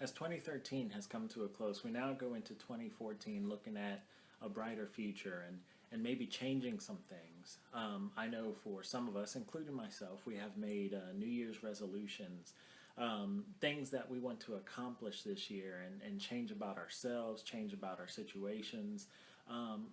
As 2013 has come to a close, we now go into 2014 looking at a brighter future and maybe changing some things. I know for some of us, including myself, we have made New Year's resolutions, things that we want to accomplish this year and change about ourselves, change about our situations,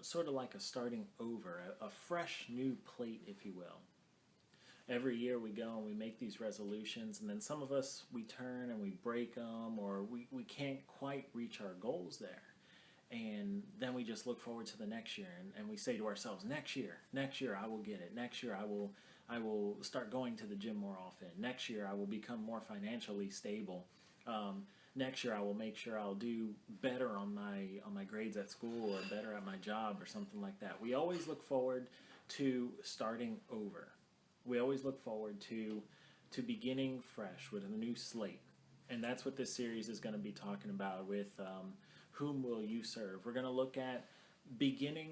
sort of like a starting over, a fresh new plate, if you will. Every year we go and we make these resolutions, and then some of us, we turn and we break them, or we can't quite reach our goals there. And then we just look forward to the next year, and we say to ourselves, next year I will get it. Next year I will start going to the gym more often. Next year I will become more financially stable. Next year I will make sure I'll do better on my grades at school, or better at my job, or something like that. We always look forward to starting over. We always look forward to beginning fresh with a new slate. And that's what this series is going to be talking about with Whom Will You Serve? We're going to look at beginning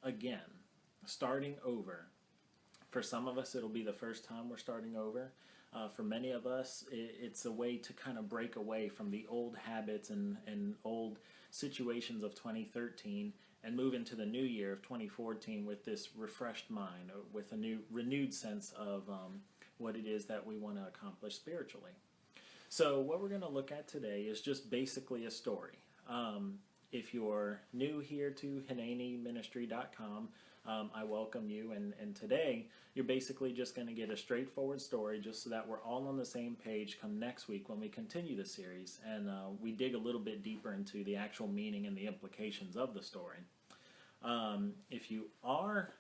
again, starting over. For some of us, it'll be the first time we're starting over. For many of us, it's a way to kind of break away from the old habits and old situations of 2013 and move into the new year of 2014 with this refreshed mind, with a renewed sense of what it is that we want to accomplish spiritually. So what we're going to look at today is just basically a story. If you're new here to HananiMinistry.com, I welcome you, and today you're basically just going to get a straightforward story, just so that we're all on the same page come next week when we continue the series and we dig a little bit deeper into the actual meaning and the implications of the story. If you are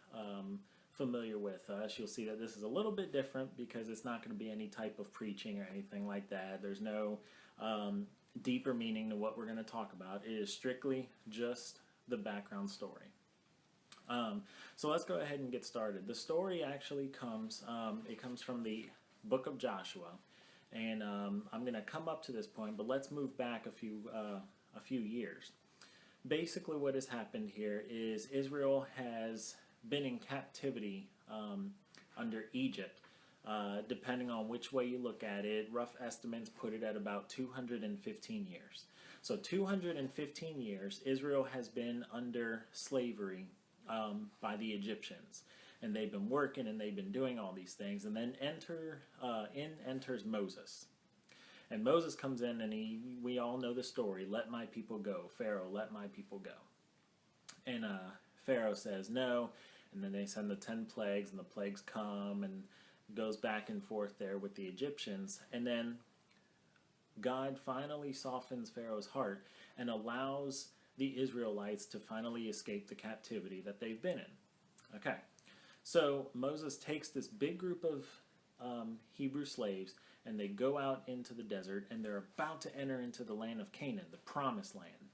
familiar with us, you'll see that this is a little bit different, because it's not going to be any type of preaching or anything like that. There's no deeper meaning to what we're going to talk about. It is strictly just the background story. So let's go ahead and get started. The story actually comes from the book of Joshua, and I'm going to come up to this point, but let's move back a few years. Basically what has happened here is Israel has been in captivity under Egypt. Depending on which way you look at it, rough estimates put it at about 215 years. So 215 years, Israel has been under slavery by the Egyptians. And they've been working and they've been doing all these things. And then enters Moses. And Moses comes in and we all know the story. Let my people go. Pharaoh, let my people go. And Pharaoh says no. And then they send the 10 plagues, and the plagues come, and goes back and forth there with the Egyptians. And then God finally softens Pharaoh's heart and allows the Israelites to finally escape the captivity that they've been in. Okay, so Moses takes this big group of Hebrew slaves, and they go out into the desert, and they're about to enter into the land of Canaan, the promised land.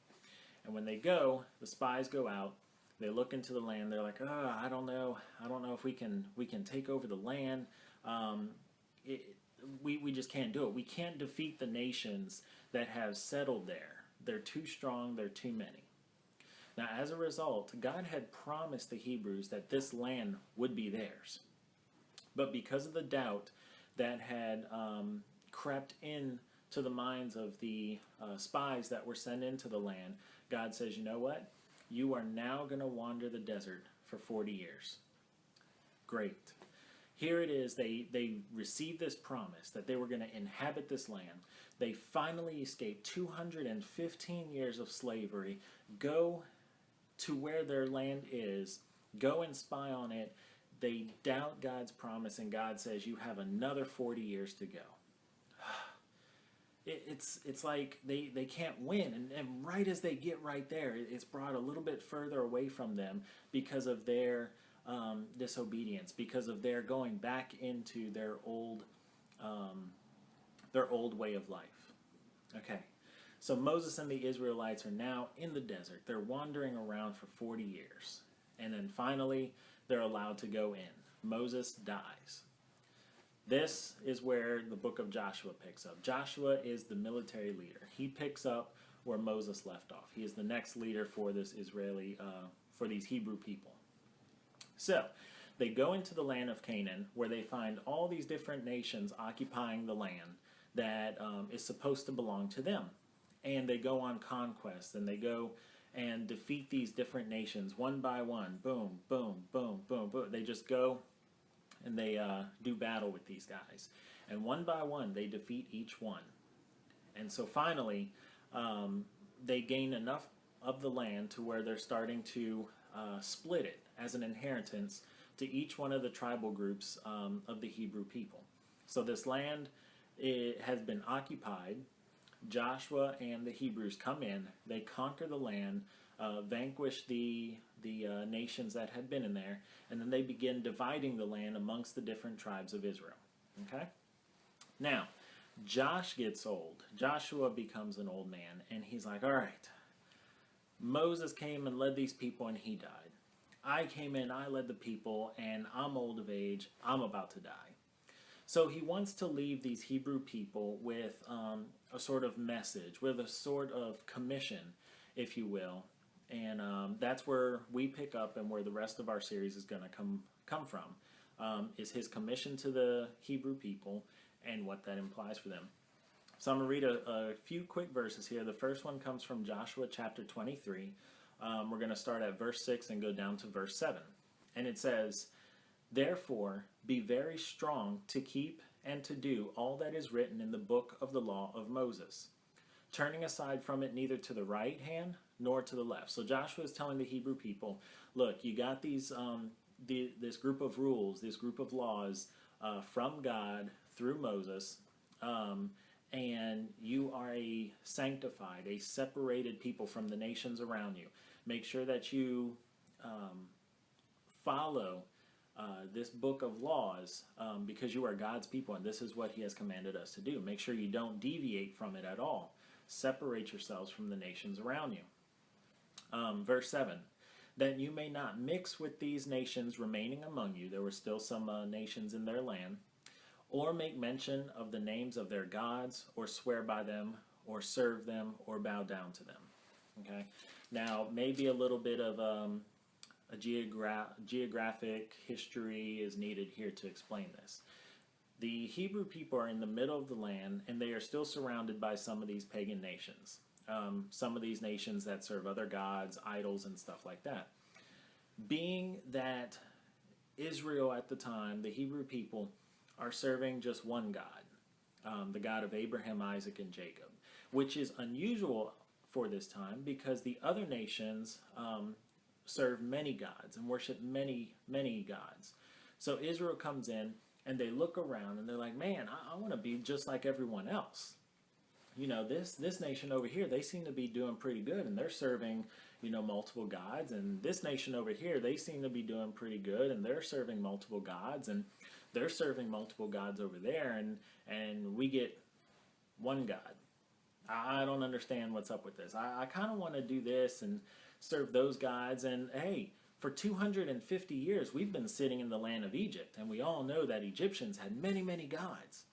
And when they go, the spies go out, they look into the land, they're like, I don't know if we can take over the land. We just can't do it. We can't defeat the nations that have settled there. They're too strong, they're too many. Now, as a result, God had promised the Hebrews that this land would be theirs. But because of the doubt that had crept in to the minds of the spies that were sent into the land, God says, you know what? You are now going to wander the desert for 40 years. Great. Here it is. They received this promise that they were going to inhabit this land. They finally escaped 215 years of slavery, go to where their land is, go and spy on it. They doubt God's promise, and God says, you have another 40 years to go. it's like they can't win, and right as they get right there, it's brought a little bit further away from them because of their disobedience, because of their going back into their old way of life. Okay, so Moses and the Israelites are now in the desert. They're wandering around for 40 years, and then finally they're allowed to go in. Moses dies. This is where the book of Joshua picks up. Joshua is the military leader. He picks up where Moses left off. He is the next leader for this for these Hebrew people. So, they go into the land of Canaan, where they find all these different nations occupying the land that is supposed to belong to them. And they go on conquest, and they go and defeat these different nations one by one. Boom, boom, boom, boom, boom. They just go and they do battle with these guys. And one by one, they defeat each one. And so finally, they gain enough of the land to where they're starting to split it as an inheritance to each one of the tribal groups of the Hebrew people. So this land, it has been occupied. Joshua and the Hebrews come in, they conquer the land, vanquish the nations that had been in there, and then they begin dividing the land amongst the different tribes of Israel. Okay? Now, Josh gets old. Joshua becomes an old man, and he's like, all right, Moses came and led these people, and he died. I came in, I led the people, and I'm old of age. I'm about to die. So he wants to leave these Hebrew people with a sort of message, with a sort of commission, if you will. And that's where we pick up and where the rest of our series is going to come from, is his commission to the Hebrew people and what that implies for them. So I'm going to read a few quick verses here. The first one comes from Joshua chapter 23. We're going to start at verse 6 and go down to verse 7. And it says, "Therefore, be very strong to keep and to do all that is written in the book of the law of Moses, turning aside from it neither to the right hand nor to the left." So Joshua is telling the Hebrew people, look, you got these this group of rules, this group of laws from God through Moses, and you are a sanctified, a separated people from the nations around you. Make sure that you follow this book of laws because you are God's people, and this is what he has commanded us to do. Make sure you don't deviate from it at all. Separate yourselves from the nations around you. Verse 7, "That you may not mix with these nations remaining among you," there were still some nations in their land, "or make mention of the names of their gods, or swear by them, or serve them, or bow down to them." Okay? Now, maybe a little bit of a geographic history is needed here to explain this. The Hebrew people are in the middle of the land, and they are still surrounded by some of these pagan nations. Some of these nations that serve other gods, idols, and stuff like that. Being that Israel at the time, the Hebrew people, are serving just one God, the God of Abraham, Isaac, and Jacob, which is unusual for this time because the other nations serve many gods and worship many, many gods. So Israel comes in and they look around and they're like, man, I want to be just like everyone else. You know, this nation over here, they seem to be doing pretty good, and they're serving, multiple gods. And this nation over here, they seem to be doing pretty good, and they're serving multiple gods, and they're serving multiple gods over there, and we get one God. I don't understand what's up with this. I kind of want to do this and serve those gods. And hey, for 250 years, we've been sitting in the land of Egypt, and we all know that Egyptians had many, many gods.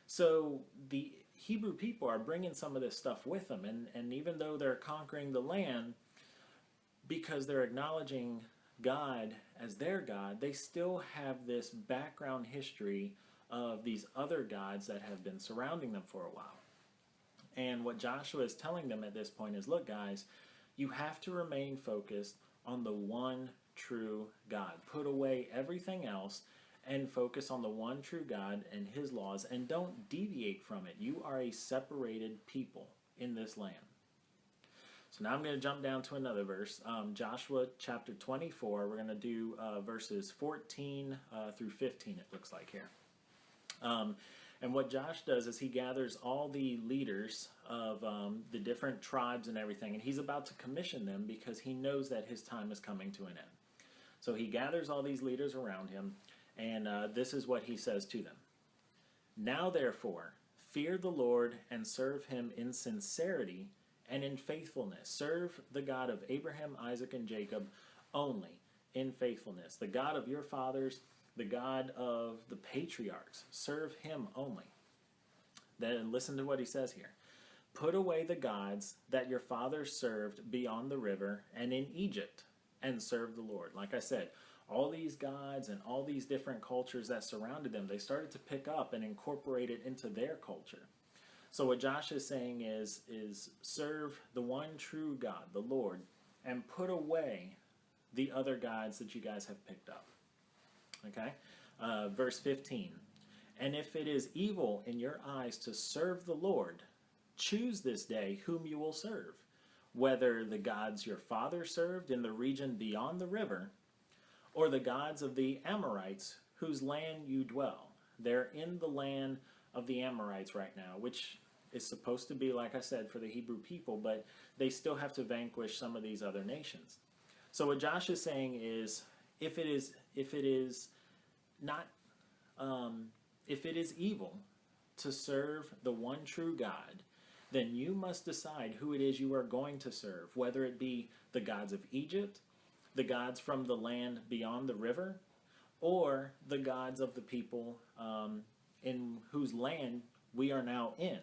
So the Hebrew people are bringing some of this stuff with them, and even though they're conquering the land, because they're acknowledging God as their God, they still have this background history of these other gods that have been surrounding them for a while. And what Joshua is telling them at this point is, look guys, you have to remain focused on the one true God. Put away everything else and focus on the one true God and his laws, and don't deviate from it. You are a separated people in this land. So now I'm going to jump down to another verse, Joshua chapter 24. We're going to do verses 14 through 15, it looks like here. And what Josh does is he gathers all the leaders of the different tribes and everything, and he's about to commission them because he knows that his time is coming to an end. So he gathers all these leaders around him, and this is what he says to them. Now, therefore, fear the Lord and serve him in sincerity and in faithfulness. Serve the God of Abraham, Isaac, and Jacob only in faithfulness. The God of your fathers, the God of the patriarchs. Serve him only. Then listen to what he says here. Put away the gods that your fathers served beyond the river and in Egypt, and serve the Lord. Like I said, all these gods and all these different cultures that surrounded them, they started to pick up and incorporate it into their culture. So what Josh is saying is serve the one true God, the Lord, and put away the other gods that you guys have picked up. Okay? Verse 15. And if it is evil in your eyes to serve the Lord, choose this day whom you will serve, whether the gods your father served in the region beyond the river, or the gods of the Amorites whose land you dwell. They're in the land of the Amorites right now, which is supposed to be, like I said, for the Hebrew people, but they still have to vanquish some of these other nations. So what Josh is saying is, if it is evil to serve the one true God, then you must decide who it is you are going to serve, whether it be the gods of Egypt, the gods from the land beyond the river, or the gods of the people in whose land we are now in.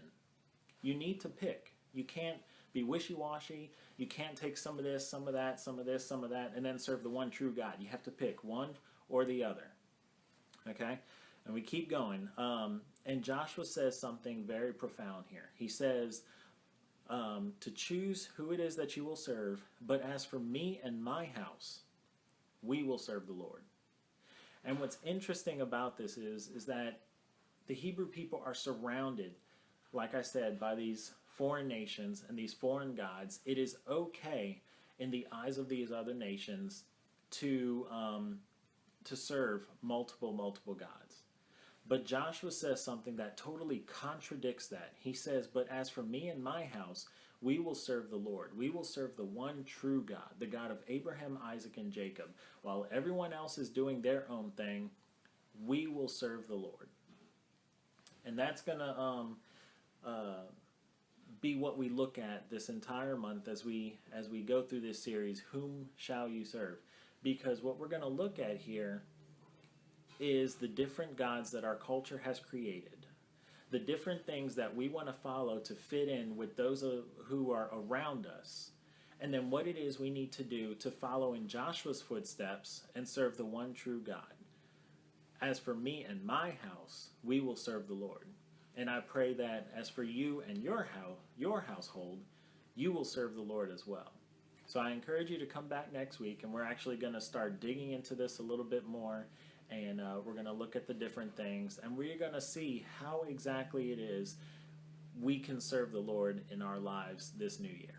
You need to pick. You can't be wishy-washy. You can't take some of this, some of that, some of this, some of that, and then serve the one true God. You have to pick one or the other. Okay? And we keep going. And Joshua says something very profound here. He says to choose who it is that you will serve, but as for me and my house, we will serve the Lord. And what's interesting about this is that the Hebrew people are surrounded, like I said, by these foreign nations and these foreign gods. It is okay in the eyes of these other nations to serve multiple gods. But Joshua says something that totally contradicts that. He says, but as for me and my house, we will serve the Lord. We will serve the one true God, the God of Abraham, Isaac, and Jacob. While everyone else is doing their own thing, we will serve the Lord. And that's going to be what we look at this entire month as we go through this series, Whom Shall You Serve? Because what we're going to look at here is the different gods that our culture has created, the different things that we want to follow to fit in with those who are around us, and then what it is we need to do to follow in Joshua's footsteps and serve the one true God. As for me and my house, we will serve the Lord. And I pray that as for you and your household, you will serve the Lord as well. So I encourage you to come back next week, and we're actually going to start digging into this a little bit more, and we're going to look at the different things, and we're going to see how exactly it is we can serve the Lord in our lives this new year.